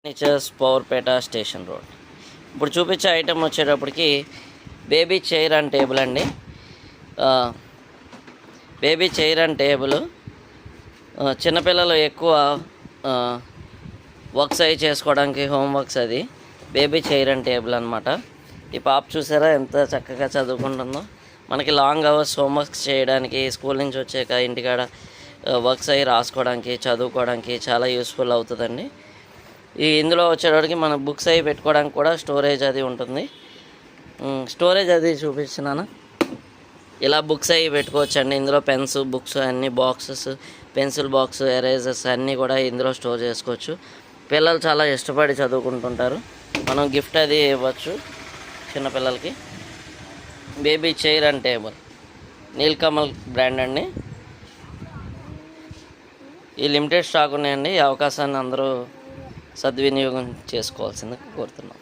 Furnitures Powerpet station road. ఇప్పుడు చూపించే item వచ్చేటప్పటికి బేబీ చైర్ అండ్ టేబుల్ అండి. బేబీ చైర్ అండ్ టేబుల్ చిన్నపిల్లలు ఎక్కువ వర్క్స్ అవి చేసుకోవడానికి హోంవర్క్స్ అది బేబీ చైర్ అండ్ టేబుల్ అనమాట. ఈ పాప చూసారా ఎంత చక్కగా చదువుకుంటుందో. మనకి లాంగ్ అవర్స్ హోంవర్క్స్ చేయడానికి, స్కూల్ నుంచి వచ్చాక ఇంటికాడ వర్క్స్ అవి రాసుకోవడానికి, చదువుకోవడానికి చాలా యూస్ఫుల్ అవుతుందండి. ఇందులో వచ్చేటప్పటికి మన బుక్స్ అవి పెట్టుకోవడానికి కూడా స్టోరేజ్ అది ఉంటుంది. స్టోరేజ్ అది చూపించినాను. ఇలా బుక్స్ అవి పెట్టుకోవచ్చు అండి. ఇందులో పెన్స్, బుక్స్ అన్నీ, బాక్సెస్, పెన్సిల్ బాక్స్, ఎరేజర్స్ అన్నీ కూడా ఇందులో స్టోర్ చేసుకోవచ్చు. పిల్లలు చాలా ఇష్టపడి చదువుకుంటుంటారు. మనం గిఫ్ట్ అది ఇవ్వచ్చు చిన్నపిల్లలకి. Baby chair and table Nilkamal brand అండి. ఈ లిమిటెడ్ స్టాక్ ఉన్నాయండి. ఈ అవకాశాన్ని అందరూ సద్వినియోగం చేసుకోవాల్సిందిగా కోరుతున్నాం.